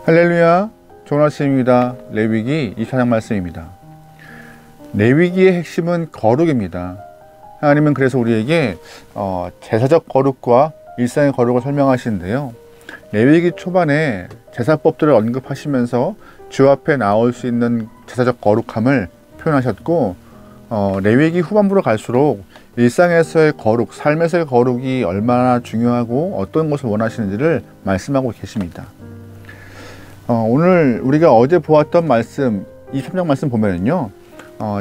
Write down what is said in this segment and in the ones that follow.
할렐루야, 좋은 아침입니다. 레위기 24장 말씀입니다. 레위기의 핵심은 거룩입니다. 하나님은 그래서 우리에게 제사적 거룩과 일상의 거룩을 설명하시는데요. 레위기 초반에 제사법들을 언급하시면서 주 앞에 나올 수 있는 제사적 거룩함을 표현하셨고, 레위기 후반부로 갈수록 일상에서의 거룩, 삶에서의 거룩이 얼마나 중요하고 어떤 것을 원하시는지를 말씀하고 계십니다. 오늘 우리가 어제 보았던 말씀, 23장 말씀 보면은요,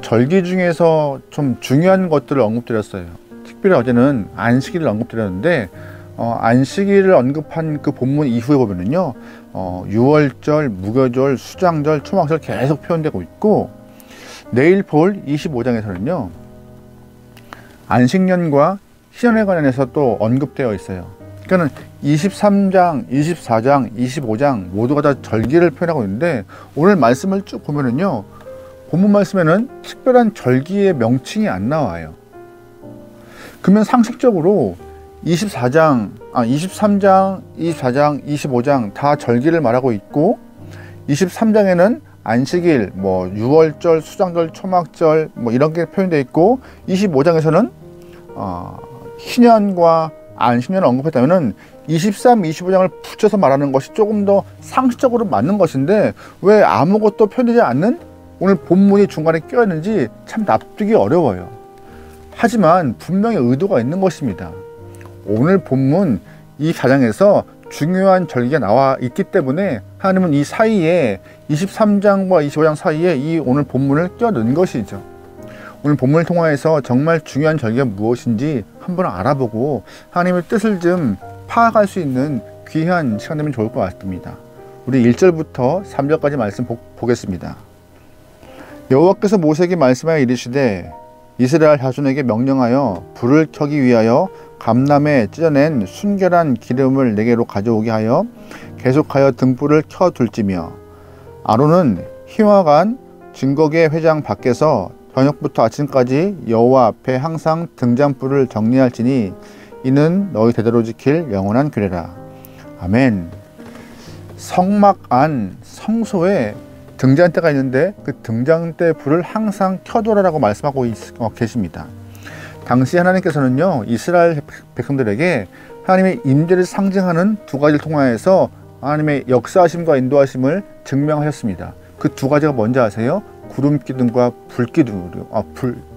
절기 중에서 좀 중요한 것들을 언급드렸어요. 특별히 어제는 안식일을 언급드렸는데, 안식일을 언급한 그 본문 이후에 보면은요, 유월절, 무교절, 수장절, 초막절 계속 표현되고 있고, 내일 볼 25장에서는요, 안식년과 희년에 관련해서 또 언급되어 있어요. 그러니까 23장, 24장, 25장 모두가 다 절기를 표현하고 있는데, 오늘 말씀을 쭉 보면은요, 본문 말씀에는 특별한 절기의 명칭이 안 나와요. 그러면 상식적으로 23장, 24장, 25장 다 절기를 말하고 있고, 23장에는 안식일, 유월절, 수장절, 초막절 이런 게 표현되어 있고, 25장에서는 희년과 안식년을 언급했다면 23, 25장을 붙여서 말하는 것이 조금 더 상식적으로 맞는 것인데, 왜 아무것도 표현되지 않는 오늘 본문이 중간에 껴있는지 참 납득이 어려워요. 하지만 분명히 의도가 있는 것입니다. 오늘 본문 이 4장에서 중요한 절기가 나와 있기 때문에 하나님은 이 사이에 23장과 25장 사이에 이 오늘 본문을 껴넣은 것이죠. 오늘 본문을 통하여서 정말 중요한 절기가 무엇인지 한번 알아보고 하나님의 뜻을 좀 파악할 수 있는 귀한 시간 되면 좋을 것 같습니다. 우리 1절부터 3절까지 말씀 보겠습니다. 여호와께서 모세에게 말씀하여 이르시되, 이스라엘 자손에게 명령하여 불을 켜기 위하여 감람에 찢어낸 순결한 기름을 내게로 가져오게 하여 계속하여 등불을 켜둘지며, 아론은 희와 간 증거계 회장 밖에서 저녁부터 아침까지 여호와 앞에 항상 등잔불을 정리할지니 이는 너희 대대로 지킬 영원한 규례라. 아멘. 성막 안 성소에 등잔대가 있는데 그 등잔대 불을 항상 켜두라라고 말씀하고 계십니다. 당시 하나님께서는요, 이스라엘 백성들에게 하나님의 임재를 상징하는 두 가지를 통하여서 하나님의 역사하심과 인도하심을 증명하셨습니다. 그 두 가지가 뭔지 아세요? 구름기둥과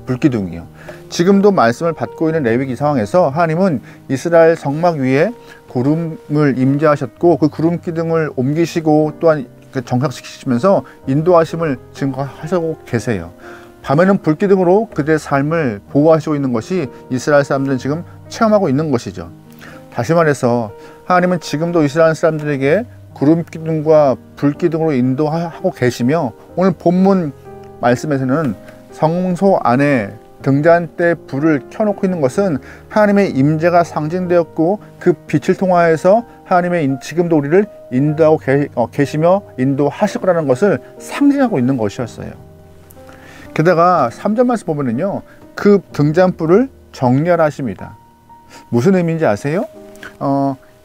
불기둥이요. 지금도 말씀을 받고 있는 레위기 상황에서 하나님은 이스라엘 성막 위에 구름을 임재하셨고, 그 구름기둥을 옮기시고 또한 정착시키시면서 인도하심을 증거하시고 계세요. 밤에는 불기둥으로 그들의 삶을 보호하시고 있는 것이 이스라엘 사람들은 지금 체험하고 있는 것이죠. 다시 말해서 하나님은 지금도 이스라엘 사람들에게 구름기둥과 불기둥으로 인도하고 계시며, 오늘 본문 말씀에서는 성소 안에 등잔대 불을 켜놓고 있는 것은 하나님의 임재가 상징되었고, 그 빛을 통하여서 하나님의 지금도 우리를 인도하고 계시며 인도하실 거라는 것을 상징하고 있는 것이었어요. 게다가 3절 말씀 보면은요, 그 등잔불을 정렬하십니다. 무슨 의미인지 아세요?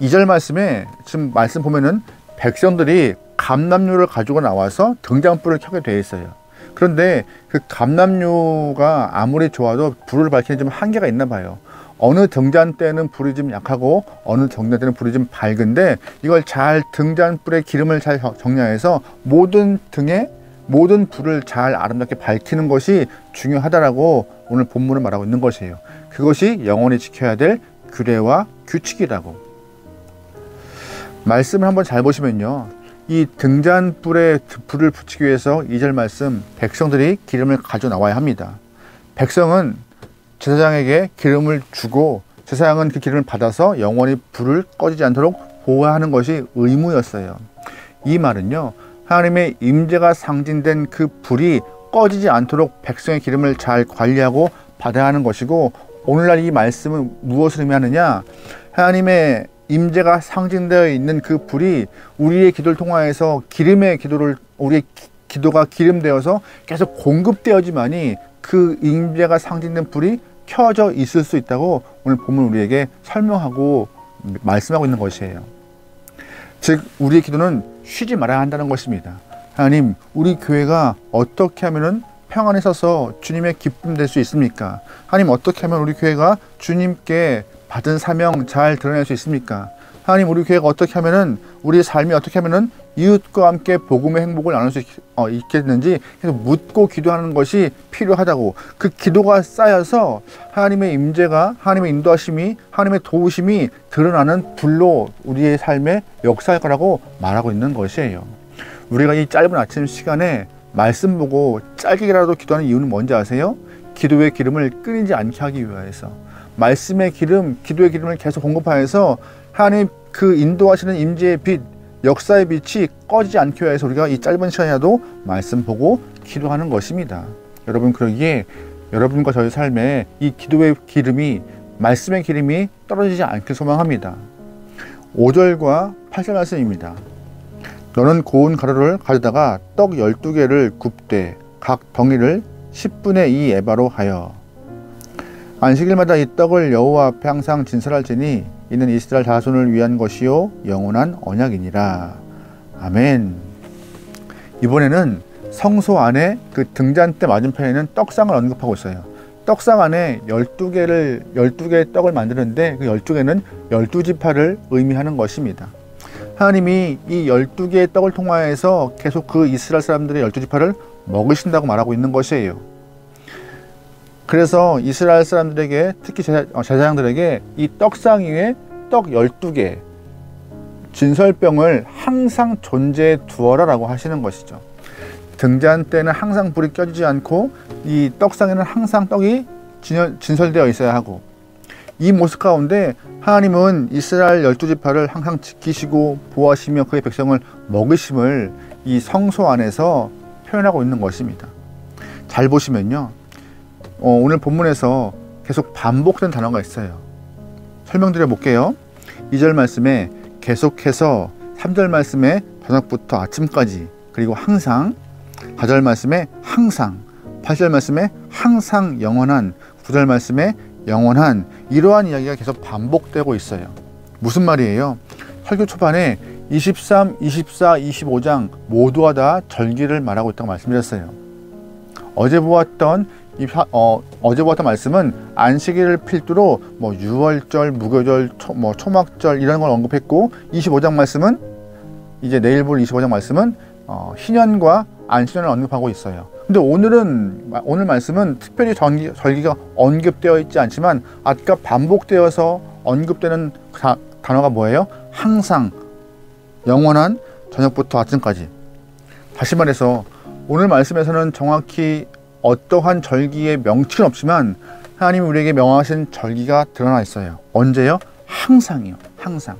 2절 말씀에 지금 말씀 보면은 백성들이 감람류를 가지고 나와서 등잔불을 켜게 되어 있어요. 그런데 그 감람류가 아무리 좋아도 불을 밝히는 좀 한계가 있나 봐요. 어느 등잔대는 불이 좀 약하고 어느 등잔대는 불이 좀 밝은데, 이걸 잘 등잔불에 기름을 잘 정량해서 모든 불을 잘 아름답게 밝히는 것이 중요하다라고 오늘 본문을 말하고 있는 것이에요. 그것이 영원히 지켜야 될 규례와 규칙이라고. 말씀을 한번 잘 보시면요, 이 등잔불에 불을 붙이기 위해서 2절 말씀, 백성들이 기름을 가져 나와야 합니다. 백성은 제사장에게 기름을 주고 제사장은 그 기름을 받아서 영원히 불을 꺼지지 않도록 보호하는 것이 의무였어요. 이 말은요, 하나님의 임재가 상징된 그 불이 꺼지지 않도록 백성의 기름을 잘 관리하고 받아야 하는 것이고, 오늘날 이 말씀은 무엇을 의미하느냐, 하나님의 임재가 상징되어 있는 그 불이 우리의 기도를 통하여서 우리의 기도가 기름되어서 계속 공급되어지만이 그 임재가 상징된 불이 켜져 있을 수 있다고 오늘 본문 우리에게 설명하고 말씀하고 있는 것이에요. 즉 우리의 기도는 쉬지 말아야 한다는 것입니다. 하나님, 우리 교회가 어떻게 하면은 평안에 서서 주님의 기쁨 될 수 있습니까? 하나님, 어떻게 하면 우리 교회가 주님께 받은 사명 잘 드러낼 수 있습니까? 하나님, 우리 교회가 어떻게 하면은 우리의 삶이 어떻게 하면은 이웃과 함께 복음의 행복을 나눌 수 있겠는지 계속 묻고 기도하는 것이 필요하다고. 그 기도가 쌓여서 하나님의 임재가, 하나님의 인도하심이, 하나님의 도우심이 드러나는 불로 우리의 삶에 역사할 거라고 말하고 있는 것이에요. 우리가 이 짧은 아침 시간에 말씀 보고 짧게라도 기도하는 이유는 뭔지 아세요? 기도의 기름을 끊이지 않게 하기 위해서. 말씀의 기름, 기도의 기름을 계속 공급하여서 하나님 그 인도하시는 임재의 빛, 역사의 빛이 꺼지지 않게 위해서 우리가 이 짧은 시간이라도 말씀 보고 기도하는 것입니다. 여러분, 그러기에 여러분과 저희 삶에 이 기도의 기름이, 말씀의 기름이 떨어지지 않길 소망합니다. 5절과 8절 말씀입니다. 너는 고운 가루를 가져다가 떡 12개를 굽되 각 덩이를 10분의 2 에바로 하여 안식일마다 이 떡을 여호와 앞에 항상 진설할지니 이는 이스라엘 자손을 위한 것이요 영원한 언약이니라. 아멘. 이번에는 성소 안에 그 등잔대 맞은편에는 떡상을 언급하고 있어요. 떡상 안에 12개의 떡을 만드는데 그 12개는 12지파를 의미하는 것입니다. 하나님이 이 12개의 떡을 통하여서 계속 그 이스라엘 사람들의 12지파를 먹으신다고 말하고 있는 것이에요. 그래서 이스라엘 사람들에게, 특히 제사장들에게 이 떡상 위에 떡 12개, 진설병을 항상 존재해 두어라 라고 하시는 것이죠. 등잔대는 항상 불이 켜지지 않고 이 떡상에는 항상 떡이 진설되어 있어야 하고, 이 모습 가운데 하나님은 이스라엘 12지파를 항상 지키시고 보호하시며 그의 백성을 먹으심을 이 성소 안에서 표현하고 있는 것입니다. 잘 보시면요, 오늘 본문에서 계속 반복된 단어가 있어요. 설명드려 볼게요. 2절 말씀에 계속해서, 3절 말씀에 저녁부터 아침까지, 그리고 항상, 4절 말씀에 항상, 8절 말씀에 항상 영원한, 9절 말씀에 영원한, 이러한 이야기가 계속 반복되고 있어요. 무슨 말이에요? 설교 초반에 23, 24, 25장 모두가 다 절기를 말하고 있다고 말씀드렸어요. 어제 보았던 말씀은 안식일을 필두로 유월절, 무교절, 초막절 이런 걸 언급했고, 25장 말씀은, 이제 내일 볼 25장 말씀은 희년과 안식년을 언급하고 있어요. 근데 오늘 말씀은 특별히 절기가 언급되어 있지 않지만 아까 반복되어서 언급되는 단어가 뭐예요? 항상, 영원한, 저녁부터 아침까지. 다시 말해서 오늘 말씀에서는 정확히 어떠한 절기의 명칭은 없지만 하나님이 우리에게 명하신 절기가 드러나 있어요. 언제요? 항상이요. 항상.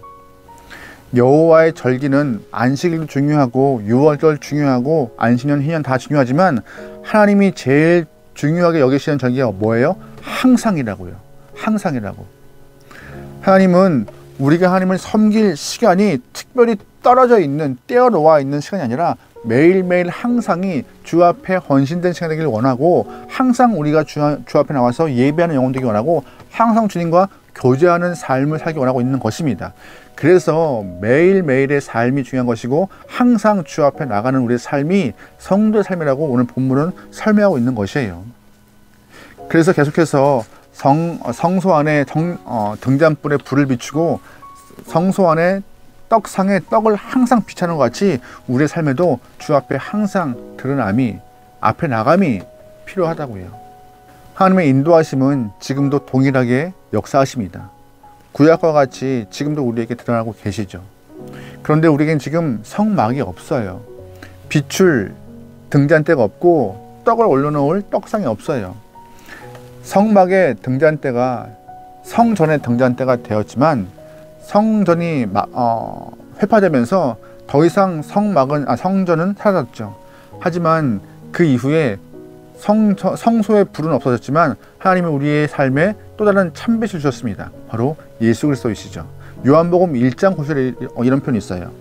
여호와의 절기는 안식일도 중요하고 유월절 중요하고 안식년, 희년 다 중요하지만 하나님이 제일 중요하게 여기시는 절기가 뭐예요? 항상이라고요. 항상이라고. 하나님은 우리가 하나님을 섬길 시간이 특별히 떨어져 있는, 떼어 놓아 있는 시간이 아니라 매일매일 항상이 주 앞에 헌신된 시간이 되길 원하고, 항상 우리가 주 앞에 나와서 예배하는 영혼 되기 원하고, 항상 주님과 교제하는 삶을 살기 원하고 있는 것입니다. 그래서 매일매일의 삶이 중요한 것이고, 항상 주 앞에 나가는 우리의 삶이 성도의 삶이라고 오늘 본문은 설명하고 있는 것이에요. 그래서 계속해서 성소 안에 등잔불에 불을 비추고 성소 안에 떡상에 떡을 항상 비추는 것 같이 우리의 삶에도 주 앞에 항상 드러남이, 앞에 나감이 필요하다고요. 하나님의 인도하심은 지금도 동일하게 역사하십니다. 구약과 같이 지금도 우리에게 드러나고 계시죠. 그런데 우리에겐 지금 성막이 없어요. 비출 등잔대가 없고 떡을 올려놓을 떡상이 없어요. 성막의 등잔대가 성전의 등잔대가 되었지만 성전이 회파되면서 더 이상 성전은 사라졌죠. 하지만 그 이후에 성소의 불은 없어졌지만 하나님은 우리의 삶에 또 다른 참빛을 주셨습니다. 바로 예수 그리스도이시죠. 요한복음 1장 9절에 이런 표현이 있어요.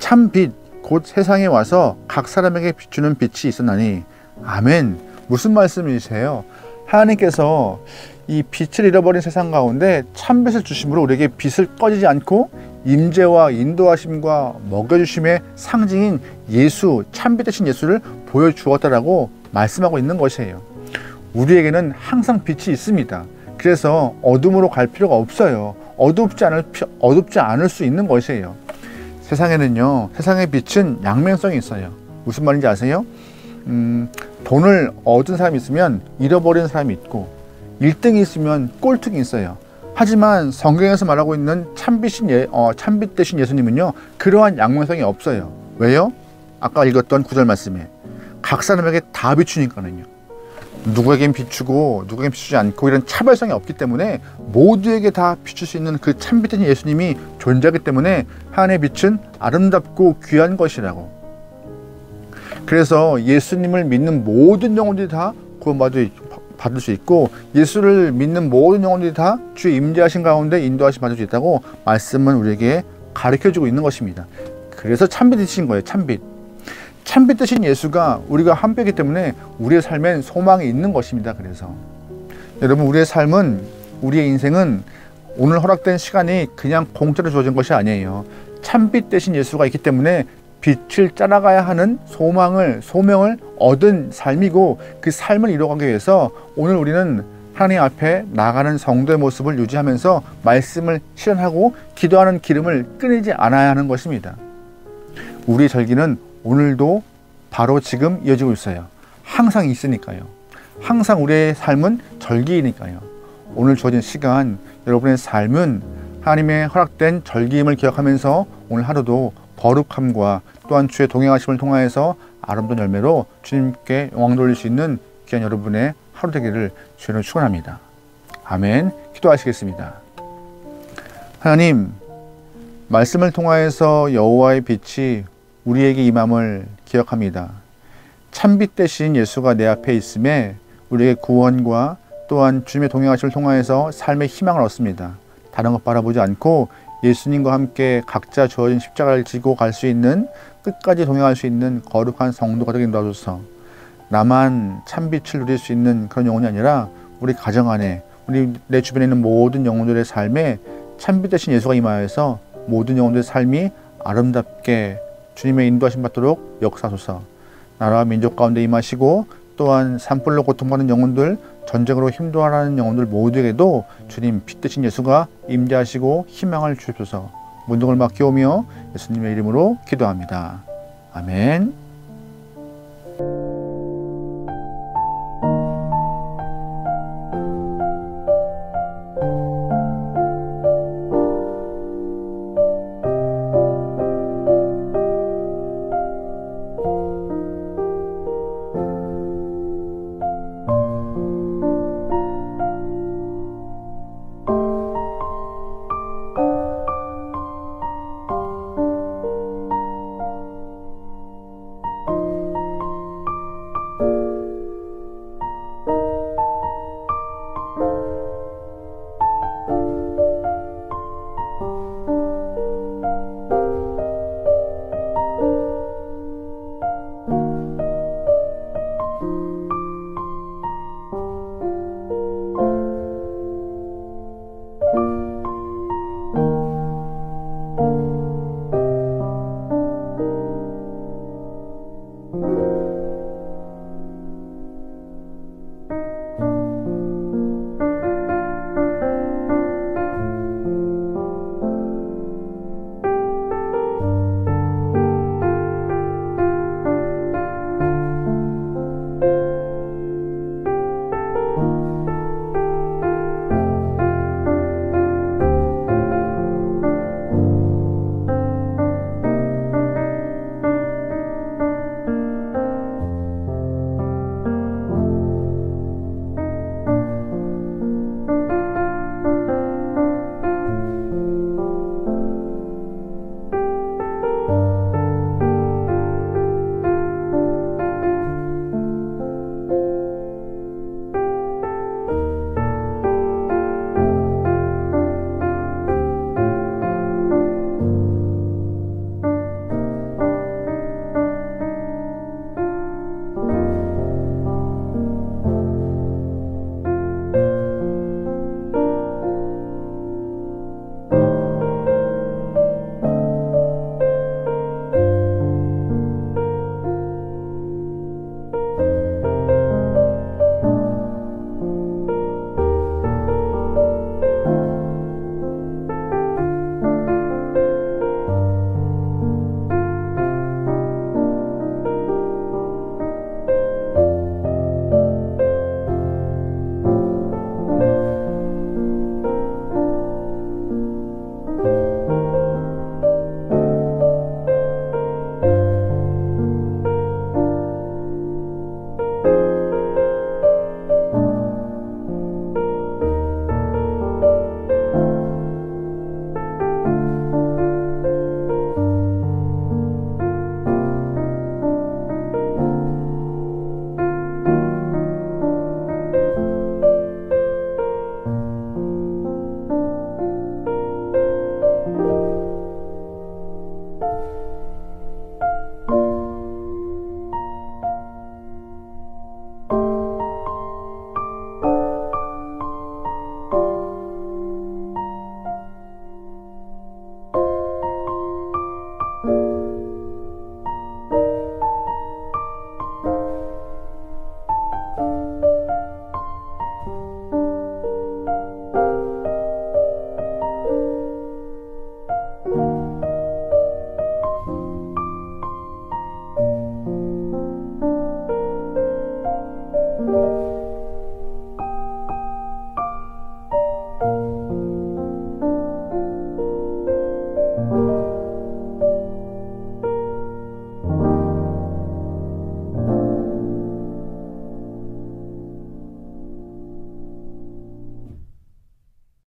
참빛 곧 세상에 와서 각 사람에게 비추는 빛이 있었나니. 아멘. 무슨 말씀이세요? 하나님께서 이 빛을 잃어버린 세상 가운데 참빛을 주심으로 우리에게 빛을 꺼지지 않고 임재와 인도하심과 먹여주심의 상징인 예수, 참빛 되신 예수를 보여주었다라고 말씀하고 있는 것이에요. 우리에게는 항상 빛이 있습니다. 그래서 어둠으로 갈 필요가 없어요. 어둡지 않을 수 있는 것이에요. 세상에는요, 세상의 빛은 양면성이 있어요. 무슨 말인지 아세요? 돈을 얻은 사람이 있으면 잃어버리는 사람이 있고 1등이 있으면 꼴등이 있어요. 하지만 성경에서 말하고 있는 참빛 되신 예수님은요, 그러한 양면성이 없어요. 왜요? 아까 읽었던 9절 말씀에 각 사람에게 다 비추니까는요. 누구에겐 비추고 누구에겐 비추지 않고 이런 차별성이 없기 때문에 모두에게 다 비출 수 있는 그 참빛 되신 예수님이 존재하기 때문에 하나님의 빛은 아름답고 귀한 것이라고. 그래서 예수님을 믿는 모든 영혼들이 다 구원받을 수 있고 예수를 믿는 모든 영혼들이 다 주의 임재하신 가운데 인도하심 받을 수 있다고 말씀은 우리에게 가르쳐주고 있는 것입니다. 그래서 참빛이신 거예요. 참빛 되신 예수가 우리가 함께이기 때문에 우리의 삶엔 소망이 있는 것입니다. 그래서 여러분, 우리의 삶은, 우리의 인생은 오늘 허락된 시간이 그냥 공짜로 주어진 것이 아니에요. 참빛 되신 예수가 있기 때문에 빛을 따라가야 하는 소명을 얻은 삶이고, 그 삶을 이루어가기 위해서 오늘 우리는 하나님 앞에 나가는 성도의 모습을 유지하면서 말씀을 실현하고 기도하는 기름을 끊이지 않아야 하는 것입니다. 우리의 절기는 오늘도 바로 지금 이어지고 있어요. 항상 있으니까요. 항상 우리의 삶은 절기이니까요. 오늘 주어진 시간, 여러분의 삶은 하나님의 허락된 절기임을 기억하면서 오늘 하루도 거룩함과 또한 주의 동행하심을 통하여서 아름다운 열매로 주님께 영광 돌릴 수 있는 귀한 여러분의 하루 되기를 주님으로 축원합니다. 아멘. 기도하시겠습니다. 하나님, 말씀을 통하여서 여호와의 빛이 우리에게 임함을 기억합니다. 참빛 되신 예수가 내 앞에 있음에 우리에게 구원과 또한 주님의 동행하심을 통하여서 삶의 희망을 얻습니다. 다른 것 바라보지 않고 예수님과 함께 각자 주어진 십자가를 지고 갈 수 있는, 끝까지 동행할 수 있는 거룩한 성도가 되게 도와주소서. 나만 참빛을 누릴 수 있는 그런 영혼이 아니라 우리 가정 안에, 내 주변에 있는 모든 영혼들의 삶에 참빛 되신 예수가 임하여서 모든 영혼들의 삶이 아름답게 주님의 인도하심 받도록 역사하소서. 나라와 민족 가운데 임하시고 또한 산불로 고통받는 영혼들, 전쟁으로 힘들어하는 영혼들 모두에게도 주님 빛 되신 예수가 임재하시고 희망을 주옵소서. 문둥을 맡기오며 예수님의 이름으로 기도합니다. 아멘.